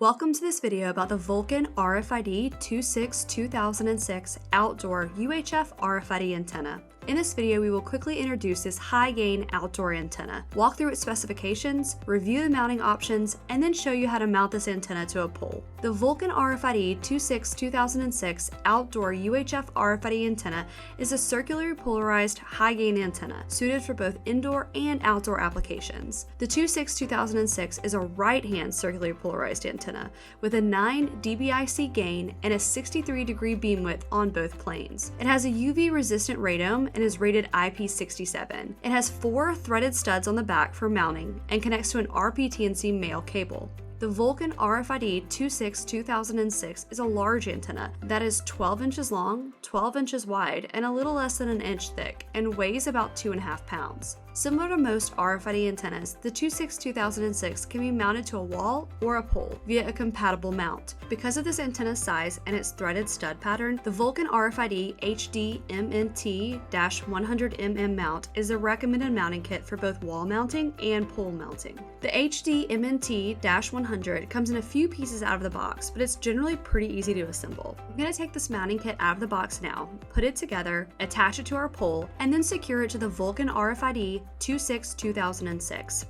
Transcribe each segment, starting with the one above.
Welcome to this video about the Vulcan RFID 26-2006 outdoor UHF RFID antenna. In this video, we will quickly introduce this high-gain outdoor antenna, walk through its specifications, review the mounting options, and then show you how to mount this antenna to a pole. The Vulcan RFID 26-2006 outdoor UHF RFID antenna is a circularly polarized high-gain antenna suited for both indoor and outdoor applications. The 26-2006 is a right-hand circularly polarized antenna with a 9 dBIC gain and a 63-degree beam width on both planes. It has a UV-resistant radome and is rated IP67. It has 4 threaded studs on the back for mounting and connects to an RPTNC male cable. The Vulcan RFID 26-2006 is a large antenna that is 12 inches long, 12 inches wide, and a little less than an inch thick, and weighs about 2.5 pounds. Similar to most RFID antennas, the 26-2006 can be mounted to a wall or a pole via a compatible mount. Because of this antenna's size and its threaded stud pattern, the Vulcan RFID HDMNT-100MM mount is a recommended mounting kit for both wall mounting and pole mounting. The HDMNT-100 comes in a few pieces out of the box, but it's generally pretty easy to assemble. I'm going to take this mounting kit out of the box now, put it together, attach it to our pole, and then secure it to the Vulcan RFID 26-2006.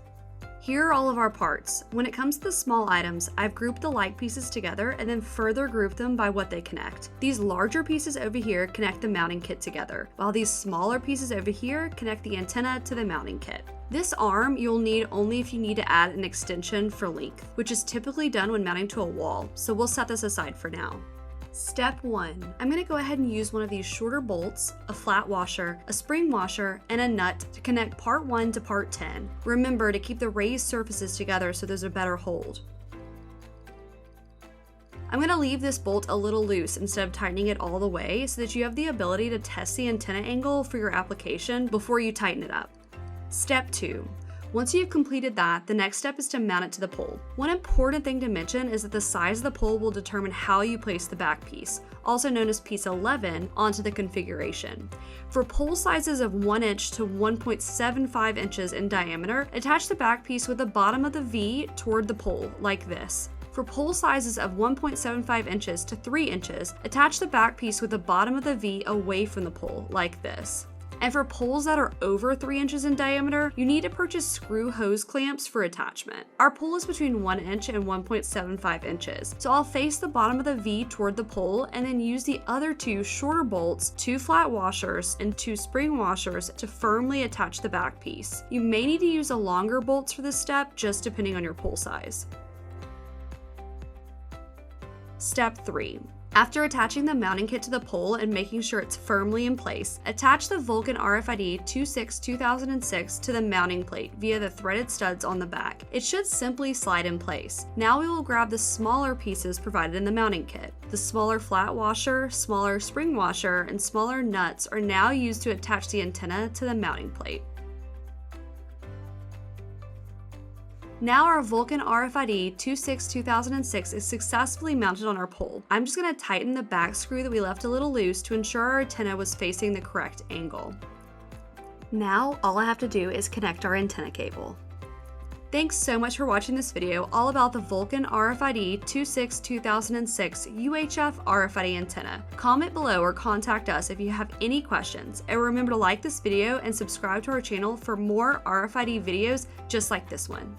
Here are all of our parts. When it comes to the small items, I've grouped the like pieces together and then further grouped them by what they connect. These larger pieces over here connect the mounting kit together, while these smaller pieces over here connect the antenna to the mounting kit. This arm you'll need only if you need to add an extension for length, which is typically done when mounting to a wall, so we'll set this aside for now. Step 1. I'm going to go ahead and use one of these shorter bolts, a flat washer, a spring washer, and a nut to connect part 1 to part 10. Remember to keep the raised surfaces together so there's a better hold. I'm going to leave this bolt a little loose instead of tightening it all the way so that you have the ability to test the antenna angle for your application before you tighten it up. Step 2. Once you've completed that, the next step is to mount it to the pole. One important thing to mention is that the size of the pole will determine how you place the back piece, also known as piece 11, onto the configuration. For pole sizes of 1 inch to 1.75 inches in diameter, attach the back piece with the bottom of the V toward the pole, like this. For pole sizes of 1.75 inches to 3 inches, attach the back piece with the bottom of the V away from the pole, like this. And for poles that are over 3 inches in diameter, you need to purchase screw hose clamps for attachment. Our pole is between 1 inch and 1.75 inches, so I'll face the bottom of the V toward the pole and then use the other 2 shorter bolts, 2 flat washers, and 2 spring washers to firmly attach the back piece. You may need to use the longer bolts for this step, just depending on your pole size. Step 3. After attaching the mounting kit to the pole and making sure it's firmly in place, attach the Vulcan RFID 26-2006 to the mounting plate via the threaded studs on the back. It should simply slide in place. Now we will grab the smaller pieces provided in the mounting kit. The smaller flat washer, smaller spring washer, and smaller nuts are now used to attach the antenna to the mounting plate. Now our Vulcan RFID 26-2006 is successfully mounted on our pole. I'm just going to tighten the back screw that we left a little loose to ensure our antenna was facing the correct angle. Now all I have to do is connect our antenna cable. Thanks so much for watching this video all about the Vulcan RFID 26-2006 UHF RFID antenna. Comment below or contact us if you have any questions, and remember to like this video and subscribe to our channel for more RFID videos just like this one.